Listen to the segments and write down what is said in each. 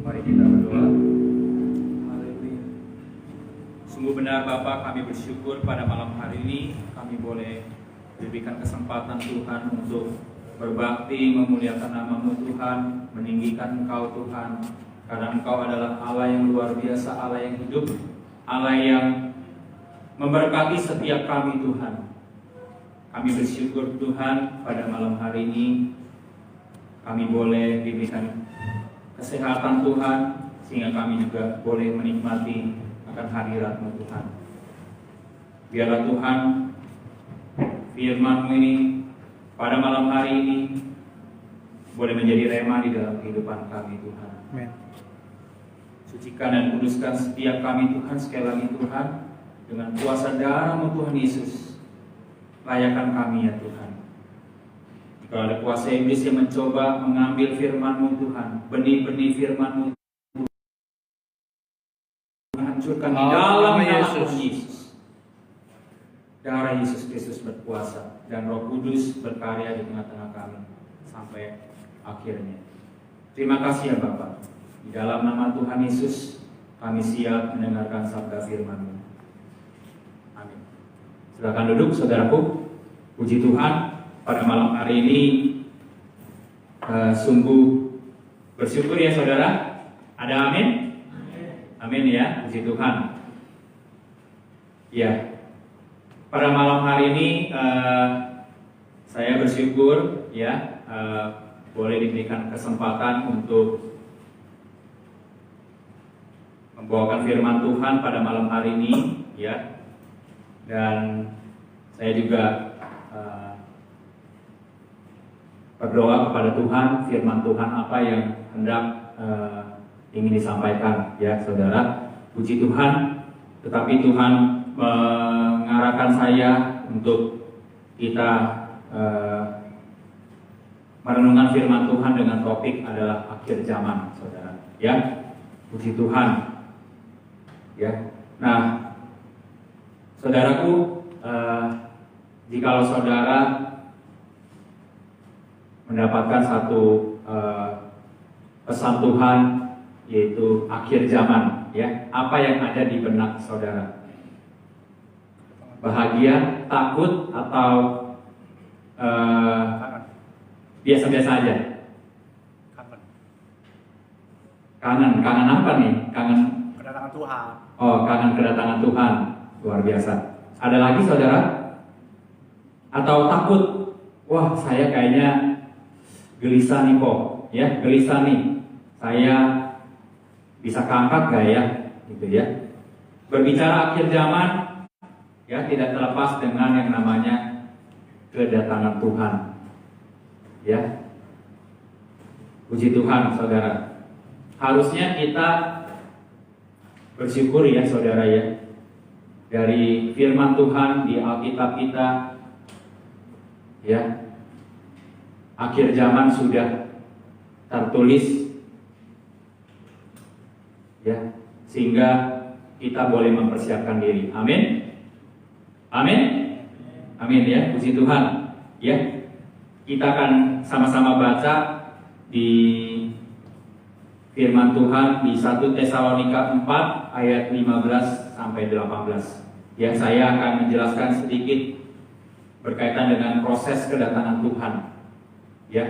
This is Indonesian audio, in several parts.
Mari kita berdoa. Haleluya. Sungguh benar Bapa, kami bersyukur pada malam hari ini kami boleh diberikan kesempatan Tuhan untuk berbakti, memuliakan nama-Mu Tuhan, meninggikan Engkau Tuhan. Karena Engkau adalah Allah yang luar biasa, Allah yang hidup, Allah yang memberkati setiap kami Tuhan. Kami bersyukur Tuhan pada malam hari ini kami boleh diberikan kesehatan Tuhan, sehingga kami juga boleh menikmati akan hadirat-Mu Tuhan. Biarlah Tuhan firman-Mu ini pada malam hari ini boleh menjadi rema di dalam kehidupan kami Tuhan. Amin. Sucikan dan kuduskan setiap kami Tuhan, sekali lagi Tuhan, dengan kuasa darah-Mu Tuhan Yesus. Layakan kami ya Tuhan. Jika ada kuasa iblis yang mencoba mengambil firman-Mu Tuhan, benih-benih firman-Mu hancurkan di dalam nama Tuhan Yesus. Darah Yesus Kristus berkuasa dan Roh Kudus berkarya di tengah-tengah kami sampai akhirnya. Terima kasih ya Bapak. Di dalam nama Tuhan Yesus kami siap mendengarkan sabda firman-Mu. Amin. Silakan duduk saudaraku. Puji Tuhan, pada malam hari ini sungguh bersyukur ya saudara. Ada amin? Amin ya, puji Tuhan. Ya, pada malam hari ini saya bersyukur ya boleh diberikan kesempatan untuk membawakan firman Tuhan pada malam hari ini ya. Dan saya juga berdoa kepada Tuhan, firman Tuhan apa yang hendak ingin disampaikan ya saudara. Puji Tuhan, tetapi Tuhan mengarahkan saya untuk kita merenungkan firman Tuhan dengan topik adalah akhir zaman saudara ya. Puji Tuhan ya. Nah saudaraku, jikalau saudara mendapatkan satu pesan Tuhan, yaitu akhir zaman ya, apa yang ada di benak saudara? Bahagia, takut, atau biasa-biasa aja? Kangen apa nih? Kangen Kedatangan Tuhan. Oh, kangen kedatangan Tuhan. Luar biasa. Ada lagi saudara? Atau takut? Wah, saya kayaknya gelisah nih kok, ya gelisah nih. Saya bisa keangkat gak ya, gitu ya. Berbicara akhir zaman, ya tidak terlepas dengan yang namanya kedatangan Tuhan, ya. Puji Tuhan, saudara. Harusnya kita bersyukur ya, saudara ya. Dari firman Tuhan di Alkitab kita, ya. Akhir zaman sudah tertulis ya, sehingga kita boleh mempersiapkan diri. Amin. Amin. Amin ya, puji Tuhan. Ya. Kita akan sama-sama baca di firman Tuhan di 1 Tesalonika 4 ayat 15 sampai 18. Ya, saya akan menjelaskan sedikit berkaitan dengan proses kedatangan Tuhan. Ya,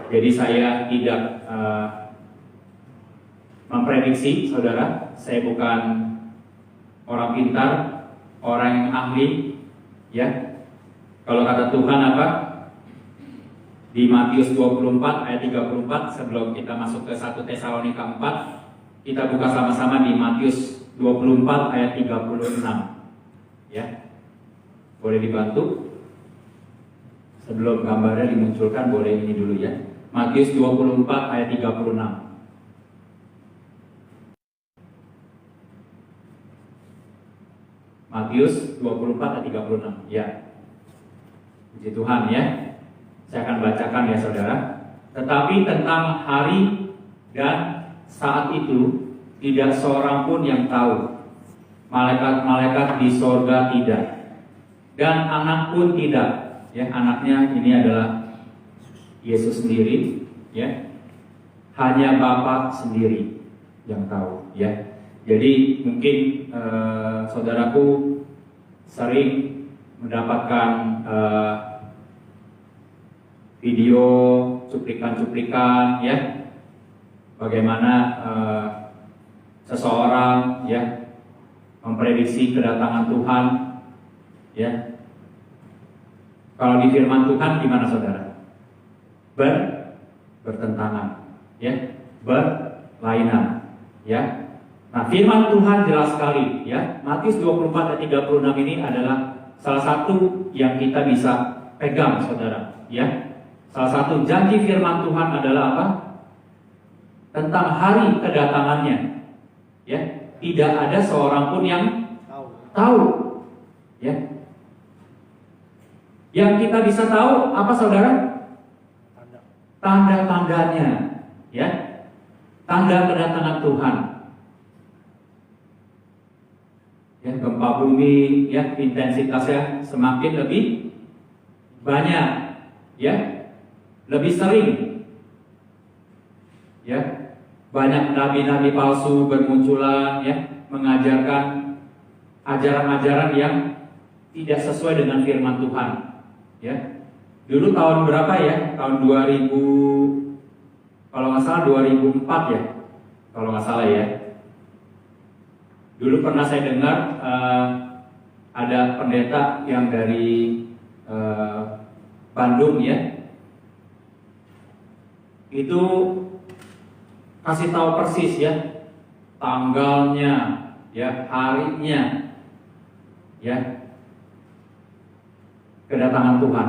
jadi saya tidak memprediksi, saudara. Saya bukan orang pintar, orang yang ahli. Ya, kalau kata Tuhan apa? Di Matius 24 ayat 34, sebelum kita masuk ke 1 Tesalonika 4, kita buka sama-sama di Matius 24 ayat 36. Ya, boleh dibantu? Sebelum gambarnya dimunculkan, boleh ini dulu ya. Matius 24 ayat 36. Matius 24 ayat 36. Ya. Puji Tuhan ya. Saya akan bacakan ya saudara. Tetapi tentang hari dan saat itu tidak seorang pun yang tahu. Malaikat-malaikat di sorga tidak, dan anak pun tidak. Ya, anaknya ini adalah Yesus sendiri, ya. hanya Bapa sendiri yang tahu, ya. Jadi mungkin saudaraku sering mendapatkan video cuplikan-cuplikan, ya, bagaimana seseorang, ya, memprediksi kedatangan Tuhan, ya. Kalau di firman Tuhan gimana saudara? Bertentangan, ya, berlainan, ya. Nah, firman Tuhan jelas sekali, ya. Matius 24 ayat 36 ini adalah salah satu yang kita bisa pegang, saudara, ya. Salah satu janji firman Tuhan adalah apa? Tentang hari kedatangannya, ya. Tidak ada seorang pun yang tahu, ya. Yang kita bisa tahu apa, saudara? Tanda-tandanya, ya. Tanda kedatangan Tuhan. Ya, gempa bumi, ya, intensitasnya semakin lebih banyak, ya, lebih sering, ya. Banyak nabi-nabi palsu bermunculan, ya, mengajarkan ajaran-ajaran yang tidak sesuai dengan firman Tuhan, ya. Dulu tahun berapa, ya? Tahun 2000, kalau nggak salah 2004, ya, kalau nggak salah, ya. Dulu pernah saya dengar ada pendeta yang dari Bandung, ya, itu kasih tahu persis, ya, tanggalnya, ya, harinya, ya, kedatangan Tuhan.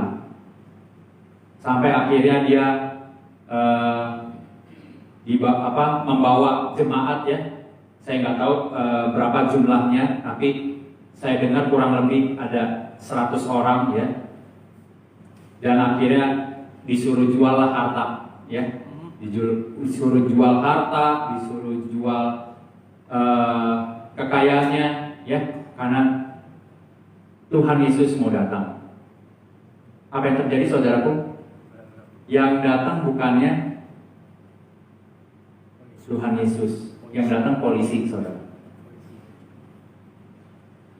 Sampai akhirnya dia membawa jemaat, ya. Saya nggak tahu berapa jumlahnya, tapi saya dengar kurang lebih ada 100 orang, ya. Dan akhirnya disuruh jual harta, ya. Disuruh jual harta, disuruh jual kekayaannya, ya, karena Tuhan Yesus mau datang. Apa yang terjadi, saudaraku? Yang datang bukannya Tuhan Yesus, yang datang polisi, saudara.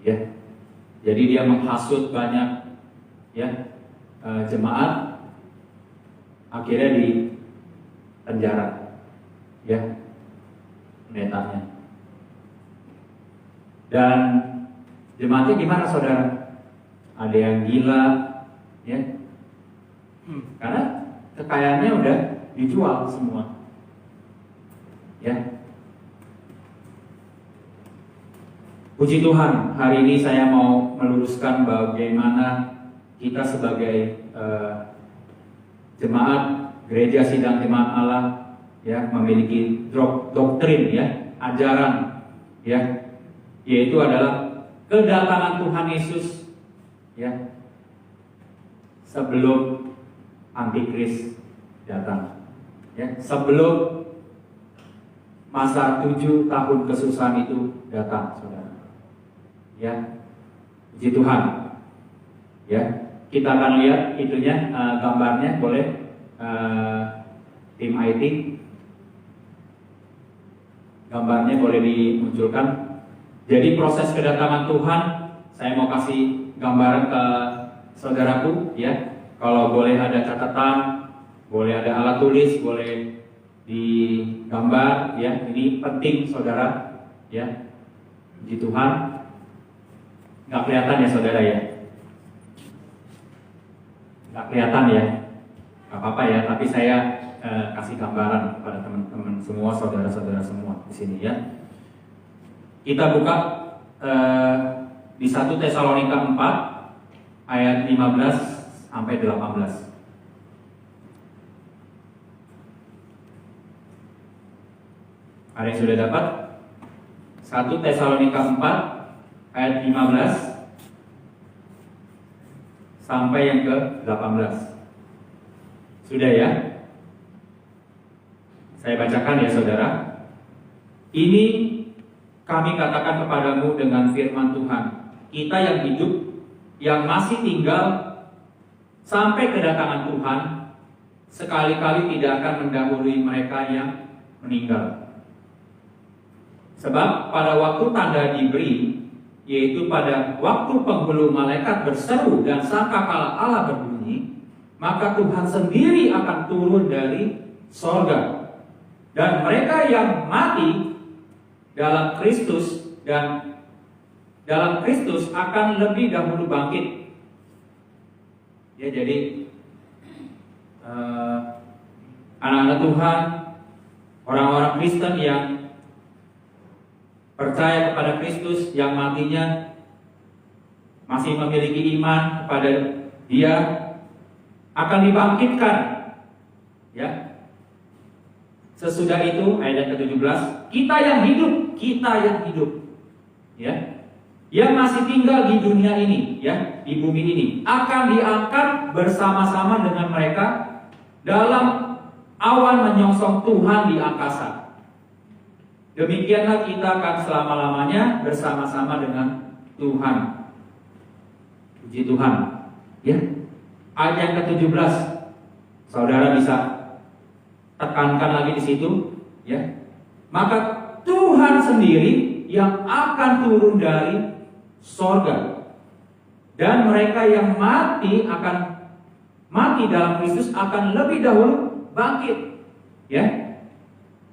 Ya, jadi dia menghasut banyak, ya, jemaat, akhirnya di penjara, ya, pendetanya. Dan jemaatnya gimana, saudara? Ada yang gila, ya, karena kekayaannya udah dijual semua, ya. Puji Tuhan, hari ini saya mau meluruskan bagaimana kita sebagai jemaat Gereja Sidang Jemaat Allah, ya, memiliki doktrin, ya, ajaran, ya, yaitu adalah kedatangan Tuhan Yesus, ya, sebelum Antikris datang, ya, sebelum masa 7 tahun kesusahan itu datang, saudara. Ya, puji Tuhan, ya. Kita akan lihat itunya, gambarnya, boleh tim IT, gambarnya boleh dimunculkan. Jadi proses kedatangan Tuhan, saya mau kasih gambaran ke saudaraku, ya. Kalau boleh ada catatan, boleh ada alat tulis, boleh digambar, ya. Ini penting, saudara, ya. Puji Tuhan. Nggak kelihatan, ya, saudara, ya? Nggak kelihatan, ya? Nggak apa-apa, ya, tapi saya kasih gambaran kepada teman-teman semua, saudara-saudara semua di sini, ya. Kita buka di 1 Tesalonika 4 ayat 15 sampai 18. Ada yang sudah dapat? 1 Tesalonika 4 ayat 15 sampai yang ke-18. Sudah, ya? Saya bacakan, ya, saudara. Ini kami katakan kepadamu dengan firman Tuhan, kita yang hidup, yang masih tinggal sampai kedatangan Tuhan, sekali-kali tidak akan mendahului mereka yang meninggal. Sebab pada waktu tanda diberi, yaitu pada waktu penghulu malaikat berseru dan sangkakala Allah berbunyi, maka Tuhan sendiri akan turun dari sorga. Dan mereka yang mati dalam Kristus akan lebih dahulu bangkit. Ya, jadi anak-anak Tuhan, orang-orang Kristen yang percaya kepada Kristus, yang matinya masih memiliki iman kepada Dia, akan dibangkitkan. Ya. Sesudah itu ayat ke-17, kita yang hidup, ya, yang masih tinggal di dunia ini, ya, di bumi ini, akan diangkat bersama-sama dengan mereka dalam awan menyongsong Tuhan di angkasa. Demikianlah kita akan selama-lamanya bersama-sama dengan Tuhan. Puji Tuhan. Ya. Ayat yang ke-17, saudara bisa tekankan lagi di situ, ya. Maka Tuhan sendiri yang akan turun dari sorga, dan mereka yang mati dalam Kristus akan lebih dahulu bangkit, ya.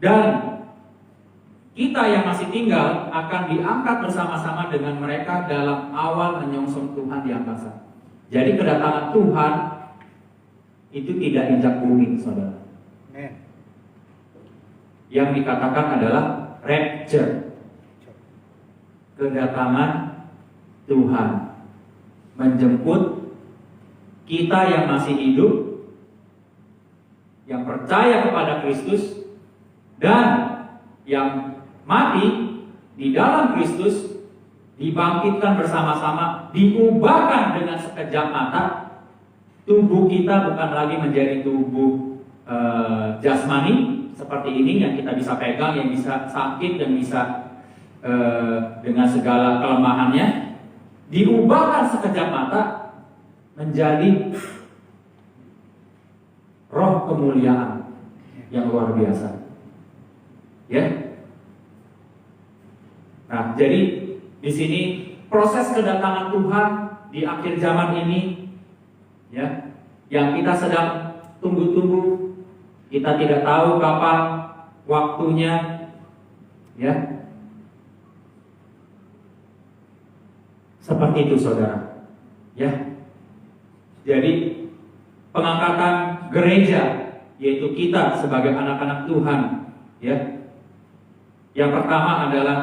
Dan kita yang masih tinggal akan diangkat bersama-sama dengan mereka dalam awan menyongsong Tuhan di angkasa. Jadi kedatangan Tuhan itu tidak injak bumi, saudara. Yang dikatakan adalah rapture, kedatangan Tuhan menjemput kita yang masih hidup, yang percaya kepada Kristus, dan yang mati di dalam Kristus, dibangkitkan bersama-sama, diubahkan dengan sekejap mata. Tubuh kita bukan lagi menjadi tubuh jasmani seperti ini yang kita bisa pegang, yang bisa sakit dan bisa dengan segala kelemahannya, diubahkan sekejap mata menjadi roh kemuliaan yang luar biasa. Ya. Nah, jadi di sini proses kedatangan Tuhan di akhir zaman ini, ya, yang kita sedang tunggu-tunggu. Kita tidak tahu kapan waktunya, ya. Seperti itu, saudara. Ya. Jadi pengangkatan gereja, yaitu kita sebagai anak-anak Tuhan, ya. Yang pertama adalah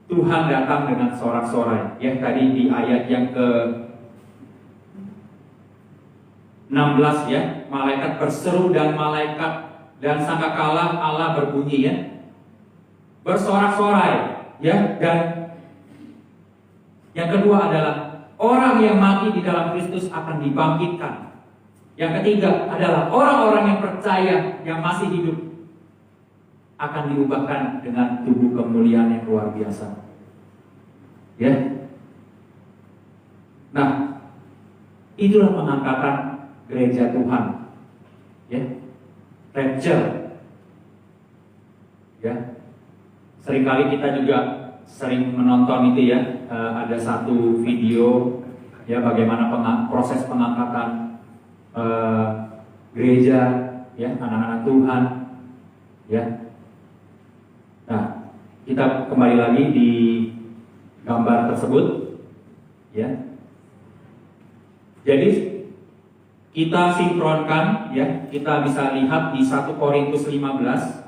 Tuhan datang dengan sorak-sorai. Ya, tadi di ayat yang ke-16, ya, malaikat berseru dan sangkakala Allah berbunyi, ya, bersorak-sorai, ya. Dan yang kedua adalah orang yang mati di dalam Kristus akan dibangkitkan. Yang ketiga adalah orang-orang yang percaya yang masih hidup akan diubahkan dengan tubuh kemuliaan yang luar biasa. Ya. Nah, itulah pengangkatan gereja Tuhan. Ya. Rapture. Ya. Seringkali kita juga sering menonton itu, ya. Ada satu video, ya, bagaimana proses pengangkatan gereja, ya, anak-anak Tuhan, ya. Nah, kita kembali lagi di gambar tersebut, ya. Jadi kita sinkronkan, ya, kita bisa lihat di 1 Korintus 15.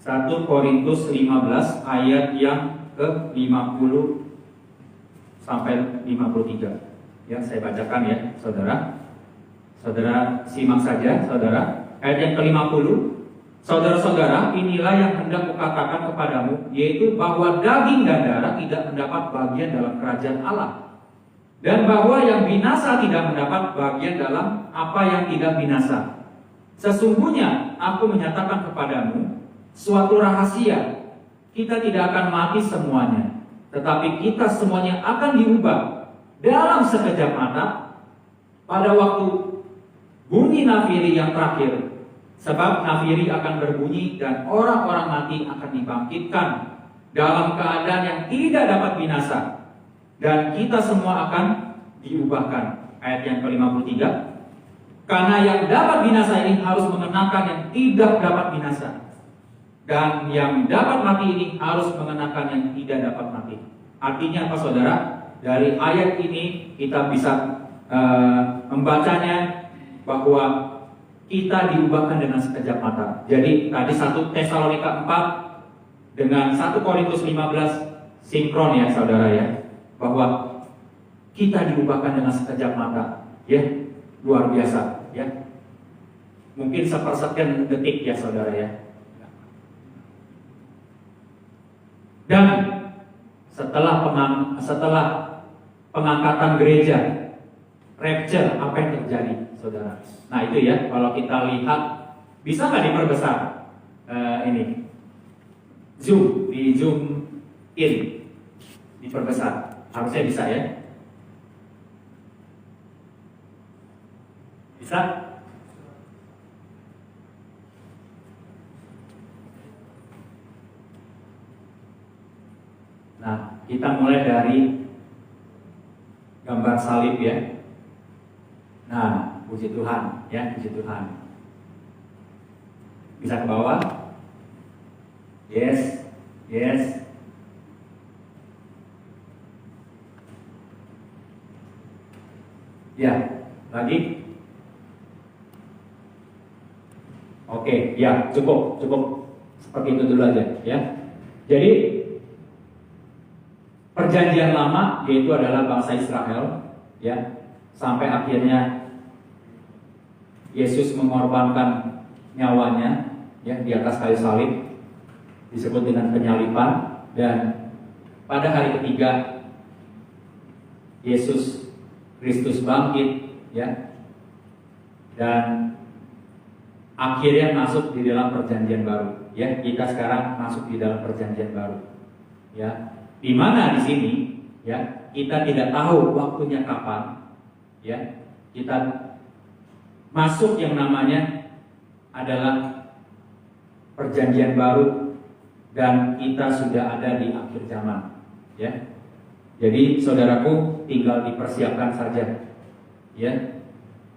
1 Korintus 15 ayat yang ke-50 sampai 53. Ya, saya bacakan, ya, saudara. Saudara simak saja, saudara. Ayat yang ke-50. Saudara-saudara, inilah yang hendak kukatakan kepadamu, yaitu bahwa daging dan darah tidak mendapat bagian dalam kerajaan Allah, dan bahwa yang binasa tidak mendapat bagian dalam apa yang tidak binasa. Sesungguhnya aku menyatakan kepadamu suatu rahasia, kita tidak akan mati semuanya, tetapi kita semuanya akan diubah dalam sekejap mata, pada waktu bunyi nafiri yang terakhir. Sebab nafiri akan berbunyi dan orang-orang mati akan dibangkitkan dalam keadaan yang tidak dapat binasa. Dan kita semua akan diubahkan. Ayat yang ke-53. Karena yang dapat binasa ini harus mengenakan yang tidak dapat binasa. Dan yang dapat mati ini harus mengenakan yang tidak dapat mati. Artinya apa saudara? Dari ayat ini kita bisa membacanya bahwa kita diubahkan dengan sekejap mata. Jadi tadi 1 Tesalonika 4 dengan 1 Korintus 15 sinkron ya saudara ya. Bahwa kita diubahkan dengan sekejap mata. Ya, luar biasa ya. Mungkin sepersekian detik ya saudara ya. Dan setelah pengangkatan gereja, rapture, apa yang terjadi, saudara? Nah itu ya, kalau kita lihat, bisa nggak diperbesar ini? Zoom, di zoom in, diperbesar. Harusnya bisa ya? Bisa? Nah, kita mulai dari gambar salib ya. Nah, puji Tuhan ya, puji Tuhan. Bisa ke bawah? Yes, yes. Ya, lagi. Oke, ya cukup seperti itu dulu aja ya. Jadi perjanjian lama yaitu adalah bangsa Israel ya, sampai akhirnya Yesus mengorbankan nyawanya ya di atas kayu salib, disebut dengan penyaliban, dan pada hari ketiga Yesus Kristus bangkit ya, dan akhirnya masuk di dalam perjanjian baru ya. Kita sekarang masuk di dalam perjanjian baru ya. Di mana di sini ya, kita tidak tahu waktunya kapan ya. Kita masuk yang namanya adalah perjanjian baru, dan kita sudah ada di akhir zaman ya. Jadi saudaraku, tinggal dipersiapkan saja ya.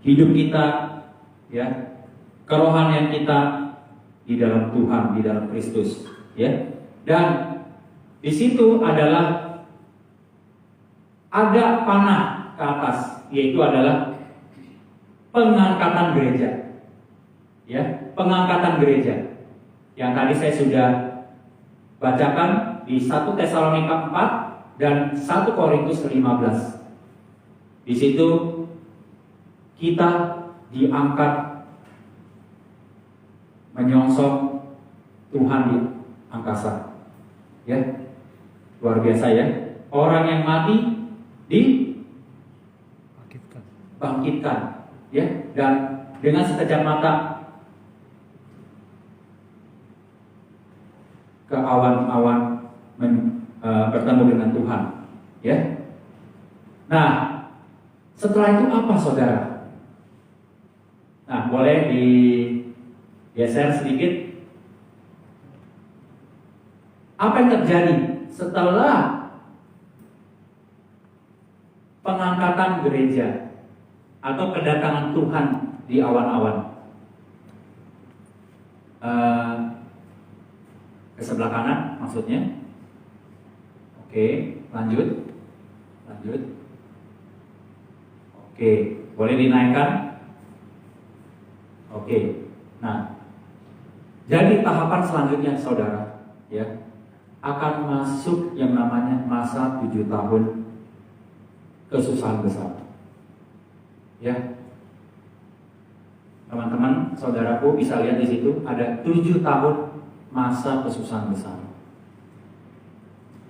Hidup kita ya, kerohanian kita di dalam Tuhan, di dalam Kristus ya. Dan di situ adalah ada panah ke atas, yaitu adalah pengangkatan gereja. Ya, pengangkatan gereja. Yang tadi saya sudah bacakan di 1 Tesalonika 4 dan 1 Korintus 15. Di situ kita diangkat menyongsong Tuhan di angkasa. Ya. Luar biasa ya. Orang yang mati dibangkitkan ya, dan dengan sekejap mata ke awan-awan bertemu dengan Tuhan ya. Nah, setelah itu apa saudara? Nah, boleh digeser sedikit. Apa yang terjadi setelah pengangkatan gereja atau kedatangan Tuhan di awan-awan? Ke sebelah kanan maksudnya. Oke, lanjut. Oke, boleh dinaikkan. Oke, nah, jadi tahapan selanjutnya saudara ya, akan masuk yang namanya masa 7 tahun kesusahan besar ya. Teman-teman, saudaraku bisa lihat di situ ada 7 tahun masa kesusahan besar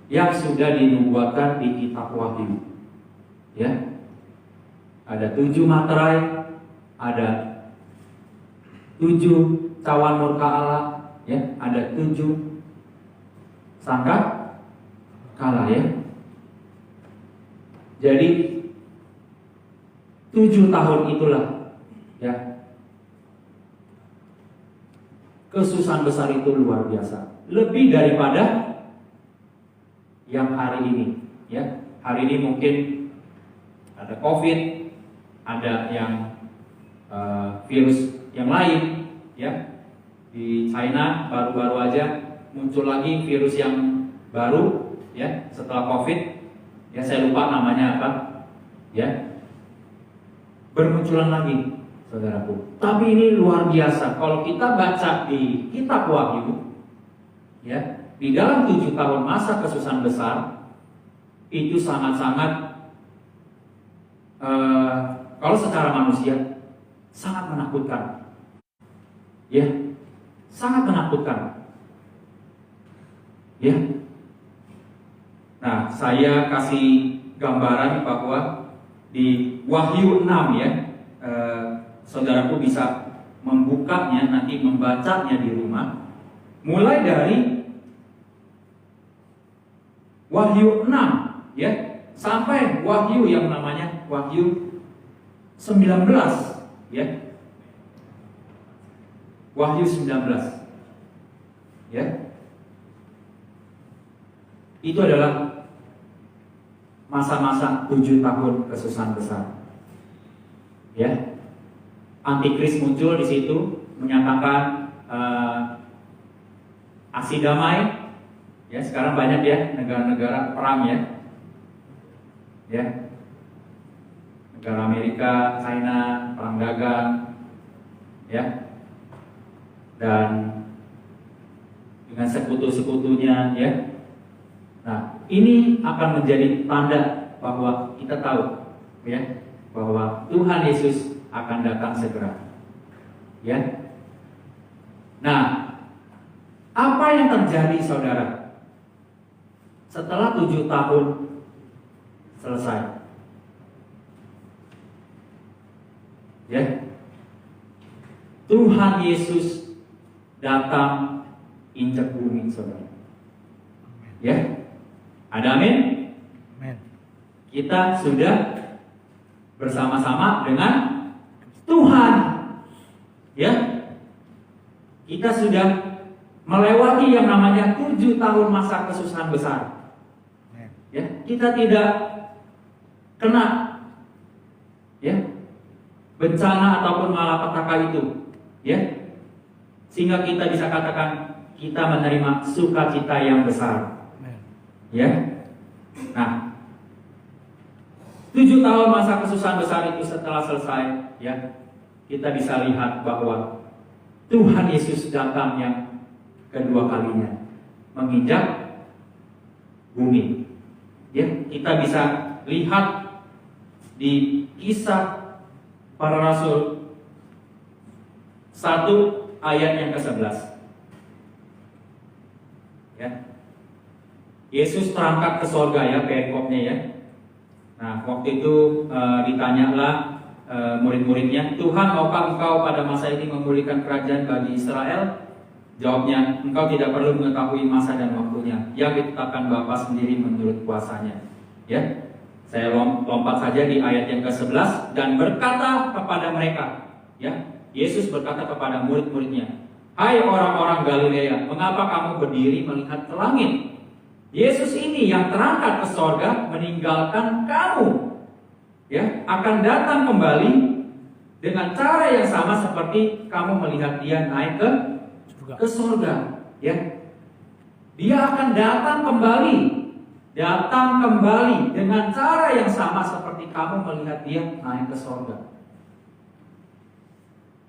yang sudah dinubuatkan di kitab Wahyu ya. Ada 7 materai, ada 7 cawan murka Allah ya, ada 7 sangka kalah ya. Jadi 7 tahun itulah Ya. Kesusahan besar itu luar biasa. Lebih daripada yang hari ini, ya. Hari ini mungkin ada COVID, ada yang virus yang lain, ya. Di China baru-baru aja muncul lagi virus yang baru, ya, setelah COVID. Ya, saya lupa namanya apa, ya. Bermunculan lagi, saudaraku. Tapi ini luar biasa. Kalau kita baca di kitab Wahyu, ya, di dalam 7 tahun masa kesusahan besar itu sangat-sangat kalau secara manusia sangat menakutkan, ya, sangat menakutkan, ya. Nah, saya kasih gambaran bahwa di Wahyu 6, ya, saudaraku bisa membukanya, nanti membacanya di rumah, mulai dari Wahyu 6, ya, sampai Wahyu yang namanya Wahyu 19, ya. Wahyu 19, ya. Itu adalah masa-masa 7 tahun kesusahan besar, ya. Antikris muncul di situ, menyatakan aksi damai. Ya, sekarang banyak ya negara-negara perang, ya. Ya. Negara Amerika, China, perang dagang, ya. Dan dengan sekutu-sekutunya, ya. Nah, ini akan menjadi tanda bahwa kita tahu, ya, bahwa Tuhan Yesus akan datang segera, ya. Nah, apa yang terjadi, saudara, setelah 7 tahun selesai? Ya, Tuhan Yesus datang injak bumi, saudara. Ya, ada amin? Amin. Kita sudah bersama-sama dengan Tuhan, ya. Kita sudah melewati yang namanya 7 tahun masa kesusahan besar. Ya, kita tidak kena, ya, bencana ataupun malapetaka itu, ya, sehingga kita bisa katakan kita menerima sukacita yang besar, ya. Nah, 7 tahun masa kesusahan besar itu setelah selesai, ya, kita bisa lihat bahwa Tuhan Yesus datang yang kedua kalinya menginjak bumi. Ya, kita bisa lihat di Kisah Para Rasul 1 ayat yang ke-11. Ya. Yesus terangkat ke sorga, ya, perikopnya, ya. Nah, waktu itu ditanyalah murid-muridnya, Tuhan, maukah engkau pada masa ini memulihkan kerajaan bagi Israel? Jawabnya, engkau tidak perlu mengetahui masa dan waktunya, yang ditetapkan Bapa sendiri menurut kuasanya. Ya, saya lompat saja di ayat yang ke-11, dan berkata kepada mereka, ya, Yesus berkata kepada murid-muridnya, hai orang-orang Galilea, mengapa kamu berdiri melihat ke langit? Yesus ini yang terangkat ke sorga meninggalkan kamu, ya, akan datang kembali dengan cara yang sama seperti kamu melihat dia naik ke sorga, ya. Dia akan datang kembali dengan cara yang sama seperti kamu melihat dia naik ke sorga.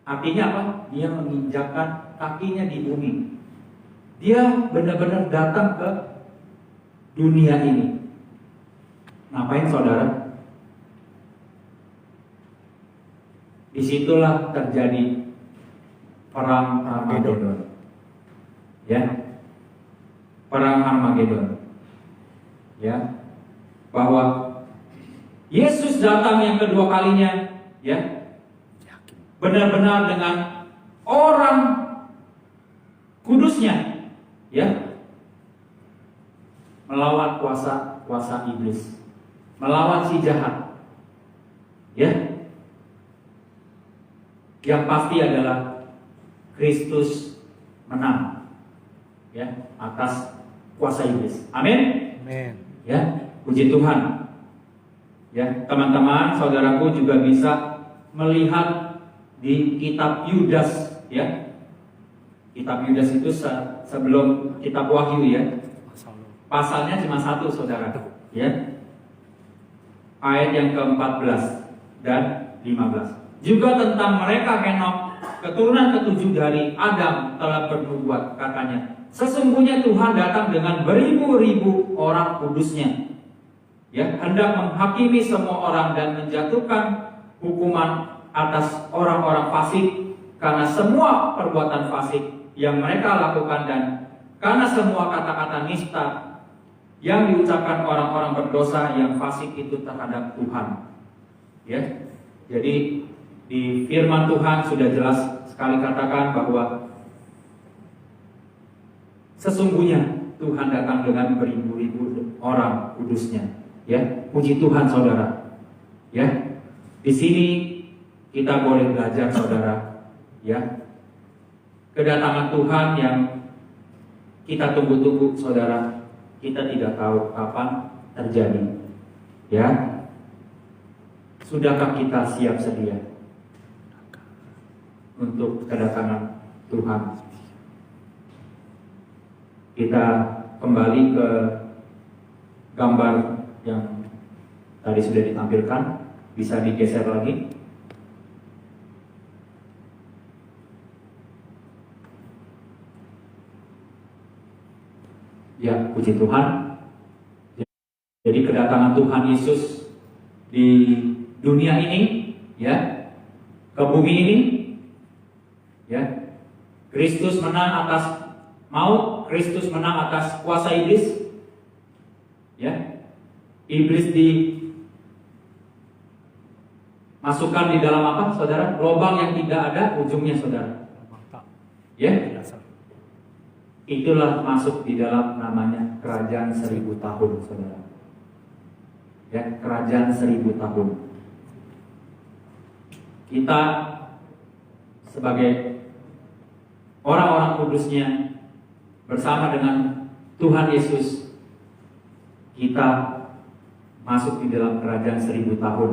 Artinya apa? Dia menginjakkan kakinya di bumi. Dia benar-benar datang ke dunia ini. Ngapain, saudara? Disitulah terjadi perang Armageddon. Ya, perang Armageddon, ya, bahwa Yesus datang yang kedua kalinya, ya, benar-benar dengan orang kudusnya, ya, melawan kuasa iblis, melawan si jahat, ya. Yang pasti adalah Kristus menang, ya, atas kuasa iblis. Amin. Amin. Ya, puji Tuhan. Ya, teman-teman, saudaraku juga bisa melihat di kitab Yudas, ya. Kitab Yudas itu sebelum kitab Wahyu, ya. Pasalnya cuma 1, saudara, ya. Ayat yang ke-14 dan 15. Juga tentang mereka Henok, keturunan ke-7 dari Adam telah bernubuat, katanya, sesungguhnya Tuhan datang dengan beribu-ribu orang kudusnya, ya, hendak menghakimi semua orang dan menjatuhkan hukuman atas orang-orang fasik karena semua perbuatan fasik yang mereka lakukan dan karena semua kata-kata nista yang diucapkan orang-orang berdosa yang fasik itu terhadap Tuhan. Ya, jadi di firman Tuhan sudah jelas sekali katakan bahwa sesungguhnya Tuhan datang dengan beribu-ribu orang kudusnya. Ya, puji Tuhan, saudara. Ya, di sini kita boleh belajar, saudara. Ya, kedatangan Tuhan yang kita tunggu-tunggu, saudara. Kita tidak tahu kapan terjadi. Ya, sudahkah kita siap sedia untuk kedatangan Tuhan? Kita kembali ke gambar yang tadi sudah ditampilkan. Bisa digeser lagi. Ya, puji Tuhan. Jadi kedatangan Tuhan Yesus di dunia ini, ya, ke bumi ini, ya, Kristus menang atas maut, Kristus menang atas kuasa iblis, ya, iblis dimasukkan di dalam apa, saudara? Lubang yang tidak ada ujungnya, saudara. Ya, itulah masuk di dalam namanya kerajaan 1000 tahun, saudara. Ya, kerajaan 1000 tahun. Kita sebagai orang-orang kudusnya bersama dengan Tuhan Yesus, kita masuk di dalam kerajaan 1000 tahun.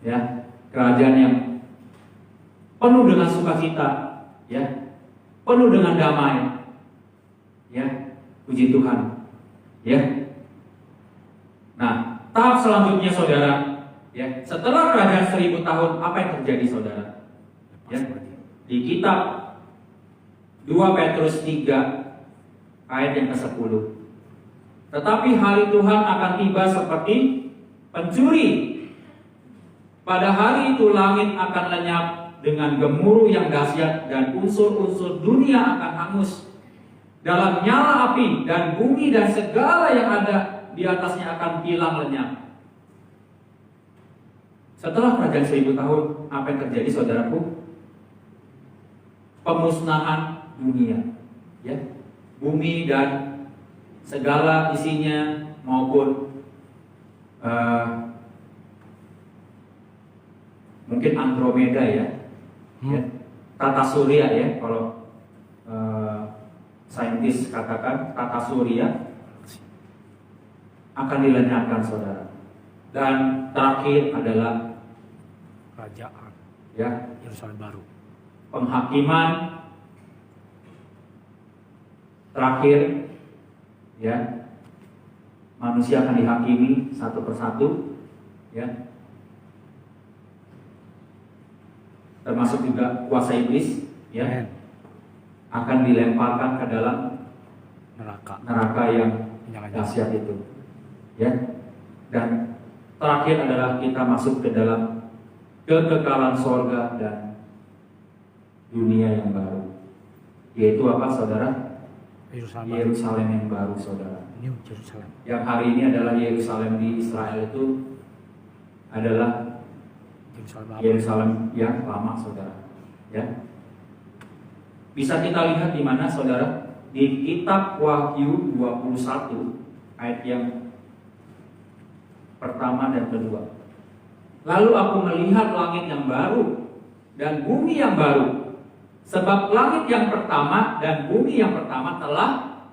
Ya, kerajaan yang penuh dengan sukacita, ya, penuh dengan damai. Ya, puji Tuhan. Ya. Nah, tahap selanjutnya, saudara, ya, setelah kerajaan 1000 tahun, apa yang terjadi, saudara? Ya, di kitab 2 Petrus 3 ayat yang ke-10. Tetapi hari Tuhan akan tiba seperti pencuri. Pada hari itu langit akan lenyap dengan gemuruh yang dahsyat dan unsur-unsur dunia akan hangus dalam nyala api, dan bumi dan segala yang ada di atasnya akan hilang lenyap. Setelah kerajaan 1000 tahun, apa yang terjadi, saudaraku? Pemusnahan dunia, ya, bumi dan segala isinya maupun mungkin Andromeda, ya, ya, tata surya, ya, kalau saintis katakan tata surya akan dilenyapkan, saudara. Dan terakhir adalah kerajaan, ya, Yerusalem baru. Penghakiman terakhir, ya, manusia akan dihakimi satu persatu, ya, termasuk juga kuasa iblis, ya, Amen. akan dilemparkan ke dalam neraka yang dahsyat itu, ya. Dan terakhir adalah kita masuk ke dalam kekekalan sorga dan dunia yang baru, yaitu apa, saudara? Yerusalem yang baru, saudara. New Jerusalem. Yang hari ini adalah Yerusalem di Israel itu adalah Yerusalem yang lama, saudara. Ya, bisa kita lihat di mana, saudara? Di kitab Wahyu 21 ayat yang pertama dan kedua. Lalu aku melihat langit yang baru dan bumi yang baru. Sebab langit yang pertama dan bumi yang pertama telah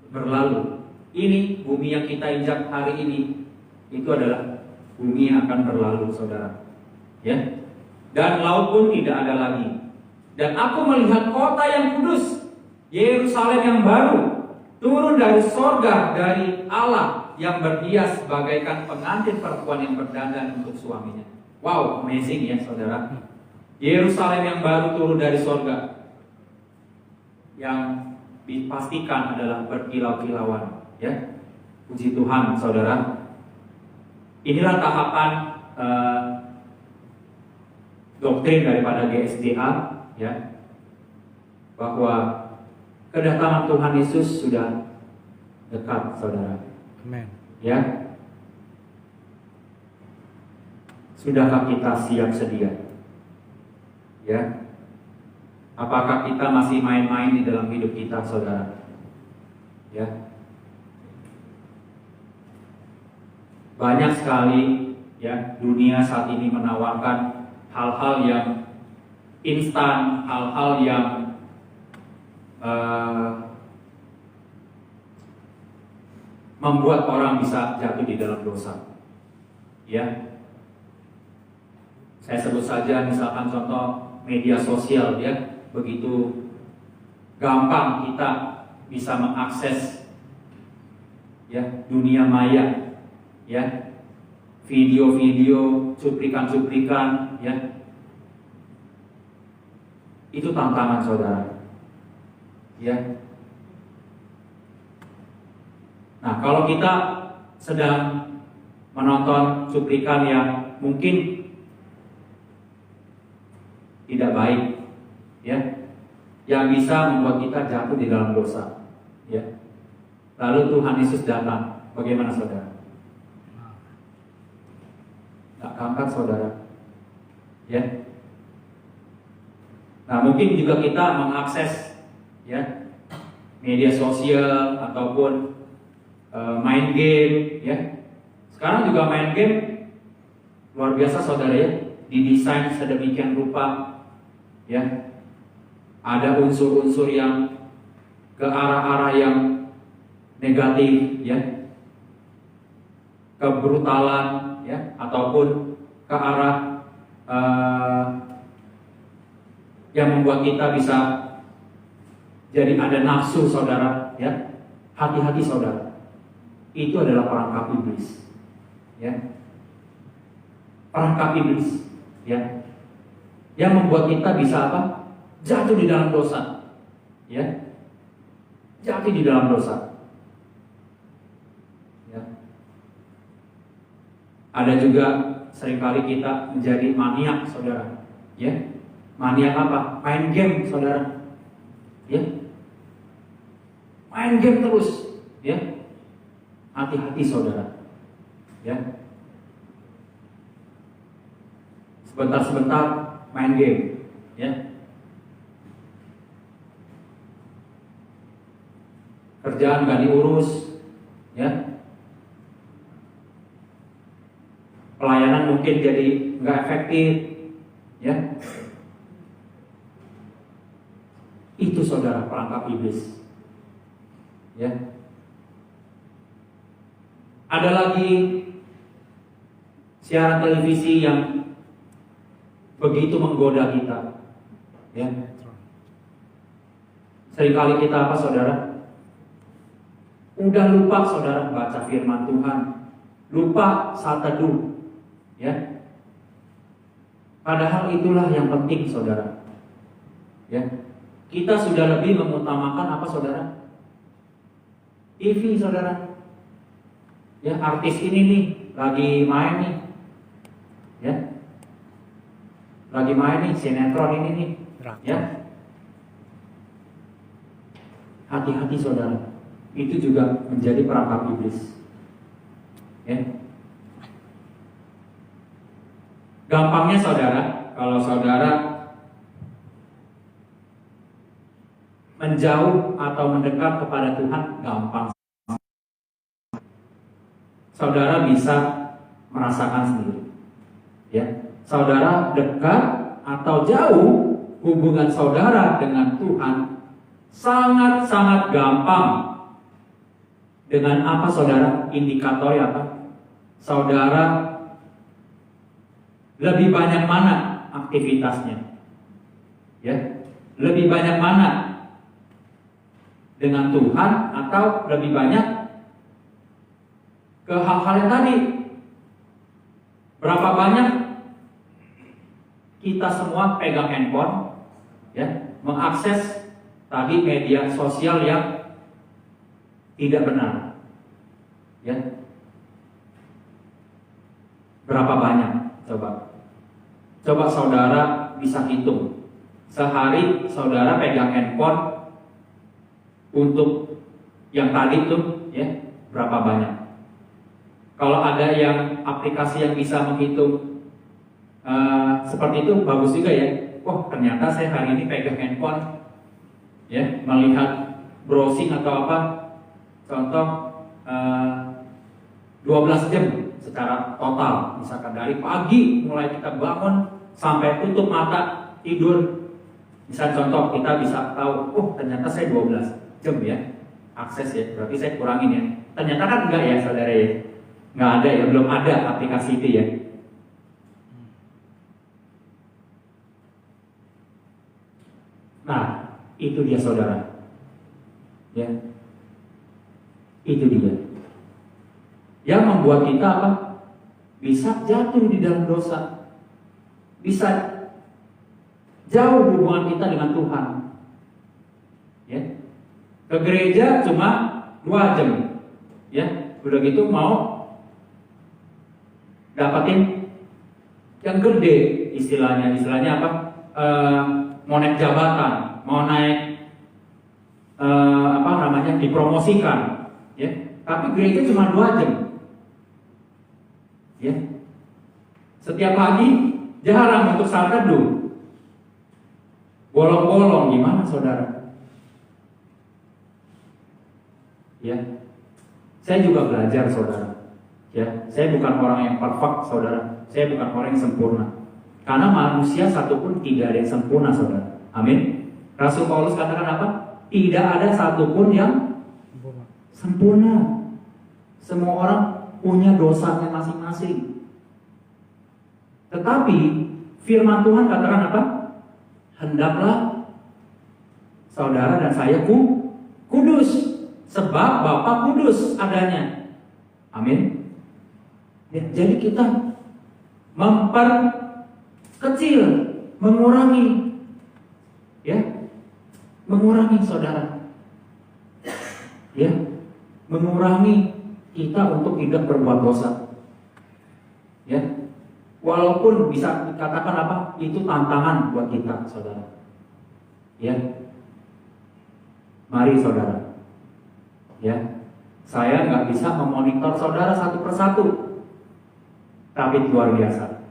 berlalu. Ini bumi yang kita injak hari ini, itu adalah bumi yang akan berlalu, saudara. Ya. Dan laut pun tidak ada lagi. Dan aku melihat kota yang kudus, Yerusalem yang baru, turun dari sorga dari Allah, yang berhias bagaikan pengantin perempuan yang berdandan untuk suaminya. Wow, amazing ya saudara. Yerusalem yang baru turun dari sorga, yang dipastikan adalah berkilau-kilauan. Ya, puji Tuhan saudara. Inilah tahapan doktrin daripada GSDA, ya, bahwa kedatangan Tuhan Yesus sudah dekat, saudara. Amin. Ya, sudahkah kita siap sedia? Ya, apakah kita masih main-main di dalam hidup kita, saudara? Ya, banyak sekali ya dunia saat ini menawarkan hal-hal yang instan, hal-hal yang membuat orang bisa jatuh di dalam dosa. Ya, saya sebut saja misalkan contoh media sosial, ya, begitu gampang kita bisa mengakses ya dunia maya, ya, video-video, cuplikan-cuplikan, ya, itu tantangan saudara, ya. Nah, kalau kita sedang menonton cuplikan yang mungkin tidak baik, ya, yang bisa membuat kita jatuh di dalam dosa, ya. Lalu Tuhan Yesus datang, bagaimana saudara? Tak angkat saudara, ya. Nah, mungkin juga kita mengakses, ya, media sosial ataupun main game, ya. Sekarang juga main game luar biasa saudara, ya, didesain sedemikian rupa, ya. Ada unsur-unsur yang ke arah-arah yang negatif, ya, kebrutalan, ya, ataupun ke arah yang membuat kita bisa jadi ada nafsu saudara, ya. Hati-hati saudara, itu adalah perangkap iblis, ya, perangkap iblis, ya, yang membuat kita bisa apa? Jatuh di dalam dosa, ya, jatuh di dalam dosa, ya. Ada juga seringkali kita menjadi maniak saudara, ya. Maniak apa? Main game saudara, ya, main game terus, ya. Hati-hati saudara, ya. Sebentar-sebentar main game, ya. Kerjaan gak diurus, ya. Pelayanan mungkin jadi gak efektif, ya. Itu saudara perangkap iblis, ya. Ada lagi siaran televisi yang begitu menggoda kita, ya. Seringkali kita apa saudara? Udah lupa saudara baca firman Tuhan, lupa saat teduh, ya. Padahal itulah yang penting saudara, ya. Kita sudah lebih mengutamakan apa saudara? TV saudara. Ya, artis ini nih lagi main nih, ya, lagi main nih sinetron ini nih, ya. Hati-hati saudara, itu juga menjadi perangkap iblis, ya. Gampangnya saudara, kalau saudara menjauh atau mendekat kepada Tuhan, gampang. Saudara bisa merasakan sendiri, ya. Saudara dekat atau jauh hubungan saudara dengan Tuhan sangat-sangat gampang. Dengan apa saudara? Indikatornya apa? Saudara lebih banyak mana aktivitasnya? Ya, lebih banyak mana dengan Tuhan atau lebih banyak ke hal-hal yang tadi? Berapa banyak kita semua pegang handphone, ya, mengakses tadi media sosial yang tidak benar, ya? Berapa banyak? Coba saudara bisa hitung. Sehari saudara pegang handphone untuk yang tadi tuh, ya, berapa banyak? Kalau ada yang aplikasi yang bisa menghitung seperti itu, bagus juga ya. Wah, ternyata saya hari ini pegang handphone, ya, melihat browsing atau apa. Contoh 12 jam secara total, misalkan dari pagi mulai kita bangun sampai tutup mata tidur. Misal contoh kita bisa tahu, oh ternyata saya 12 jam ya akses ya, berarti saya kurangin ya. Ternyata kan enggak ya saudara ya, enggak ada ya, belum ada aplikasi itu ya. Nah, itu dia saudara, ya, itu dia yang membuat kita apa? Bisa jatuh di dalam dosa, bisa jauh hubungan kita dengan Tuhan. Ya. Ke gereja cuma 2 jam. Ya, udah gitu mau dapatin yang gede istilahnya apa? Mau naik jabatan, mau naik dipromosikan, ya. Tapi gereja cuma 2 jam. Ya. Setiap pagi jarang untuk saat teduh. Bolong-bolong gimana saudara? Ya, saya juga belajar saudara. Ya, saya bukan orang yang perfect saudara. Saya bukan orang yang sempurna. Karena manusia satupun tidak ada yang sempurna saudara. Amin. Rasul Paulus katakan apa? Tidak ada satupun yang sempurna. Semua orang punya dosanya masing-masing. Tetapi firman Tuhan katakan apa? Hendaklah saudara dan saya kudus, sebab Bapa kudus adanya. Amin. Ya, jadi kita memperkecil, mengurangi, ya, mengurangi saudara, ya, mengurangi kita untuk tidak berbuat dosa, ya. Walaupun bisa dikatakan apa? Itu tantangan buat kita, saudara. Ya. Mari saudara. Ya. Saya nggak bisa memonitor saudara satu persatu. Tapi luar biasa.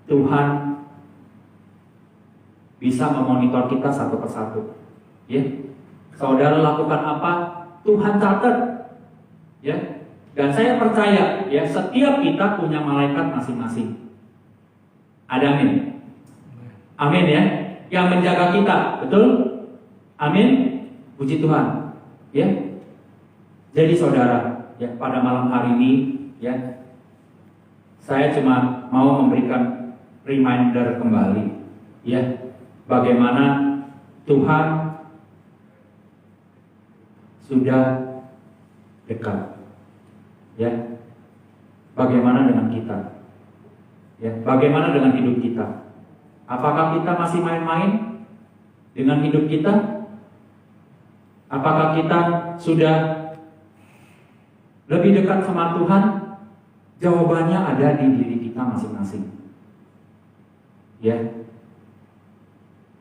Tuhan bisa memonitor kita satu persatu. Ya. Saudara lakukan apa? Tuhan catat. Ya. Dan saya percaya ya, setiap kita punya malaikat masing-masing. Ada amin. Amin ya. Yang menjaga kita, betul? Amin. Puji Tuhan. Ya. Jadi saudara, ya, pada malam hari ini ya, saya cuma mau memberikan reminder kembali ya, bagaimana Tuhan sudah dekat. Ya. Bagaimana dengan kita? Ya, bagaimana dengan hidup kita? Apakah kita masih main-main dengan hidup kita? Apakah kita sudah lebih dekat sama Tuhan? Jawabannya ada di diri kita masing-masing. Ya.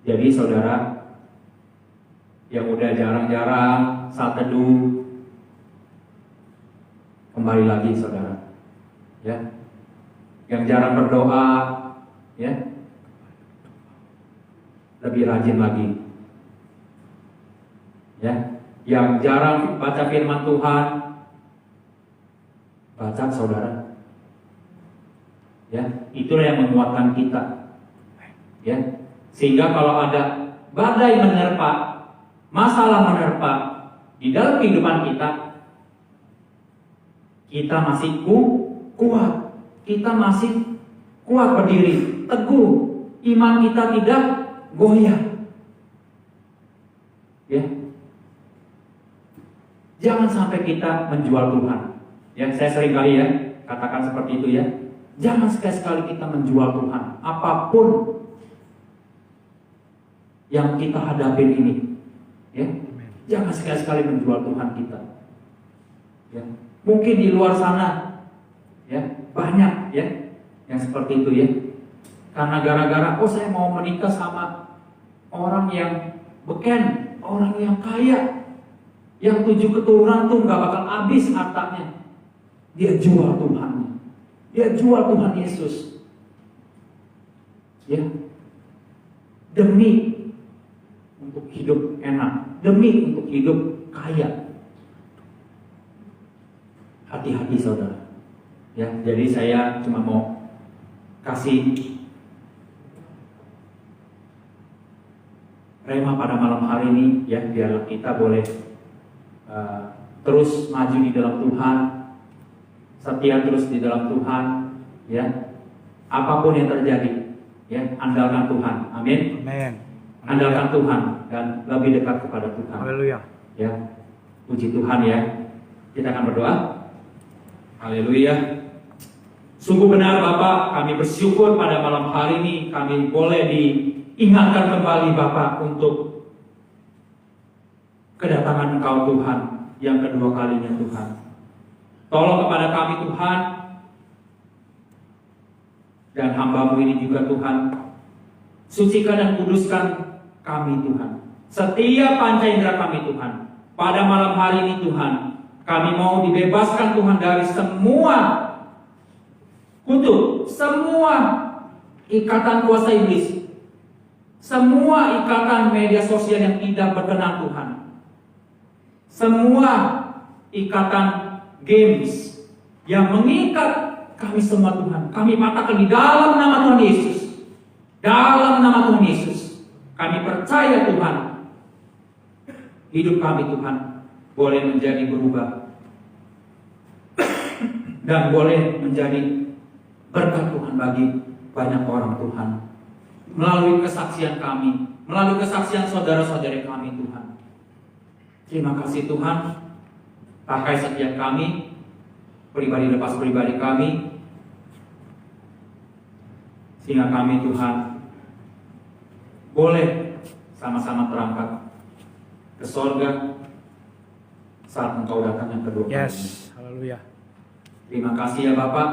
Jadi saudara yang udah jarang-jarang saat teduh, kembali lagi saudara. Ya. Yang jarang berdoa, ya, lebih rajin lagi. Ya, yang jarang baca firman Tuhan, baca saudara. Ya, itulah yang menguatkan kita. Ya. Sehingga kalau ada badai menerpa, masalah menerpa di dalam kehidupan kita masih kuat. Kita masih kuat berdiri, teguh. Iman kita tidak goyah. Ya. Jangan sampai kita menjual Tuhan. Ya, saya sering kali ya katakan seperti itu ya. Jangan sekali-sekali kita menjual Tuhan. Apapun yang kita hadapi ini, ya, jangan sekali-sekali menjual Tuhan kita. Ya, mungkin di luar sana, ya, banyak ya yang seperti itu ya. Karena gara-gara, saya mau menikah sama orang yang beken, orang yang kaya, yang 7 keturunan tuh nggak bakal habis hartanya. Dia jual Tuhannya, dia jual Tuhan Yesus, ya, demi untuk hidup enak, demi untuk hidup kaya. Hati-hati saudara, ya. Jadi saya cuma mau kasih rema pada malam hari ini, ya, biar kita boleh terus maju di dalam Tuhan, setia terus di dalam Tuhan, ya. Apapun yang terjadi, ya, andalkan Tuhan. Amin. Amin. Andalkan Tuhan dan lebih dekat kepada Tuhan. Haleluya. Ya, puji Tuhan ya. Kita akan berdoa. Haleluya. Sungguh benar Bapak, kami bersyukur pada malam hari ini kami boleh diingatkan kembali Bapak untuk kedatangan Engkau Tuhan yang kedua kalinya Tuhan. Tolong kepada kami Tuhan, dan hamba-Mu ini juga Tuhan, sucikan dan kuduskan kami Tuhan. Setiap panca indera kami Tuhan. Pada malam hari ini Tuhan, kami mau dibebaskan Tuhan dari semua kutuk, semua ikatan kuasa iblis, semua ikatan media sosial yang tidak berkenan Tuhan, semua ikatan games yang mengikat kami semua Tuhan, kami patahkan di dalam nama Tuhan Yesus. Dalam nama Tuhan Yesus, kami percaya Tuhan, hidup kami Tuhan boleh menjadi berubah dan boleh menjadi berkat Tuhan bagi banyak orang Tuhan, melalui kesaksian kami, melalui kesaksian saudara-saudari kami Tuhan. Terima kasih Tuhan, pakai setiap kami, pribadi lepas pribadi kami, sehingga kami Tuhan boleh sama-sama terangkat ke sorga saat Engkau datang yang kedua kalinya. Yes. Haleluya. Terima kasih ya Bapak,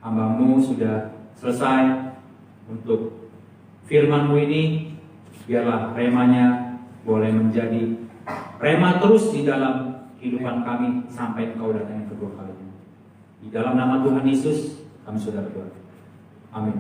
hamba-Mu sudah selesai untuk firman-Mu ini. Biarlah remanya boleh menjadi rema terus di dalam kehidupan kami sampai Engkau datang yang kedua kalinya. Di dalam nama Tuhan Yesus kami sudah berdoa. Amin.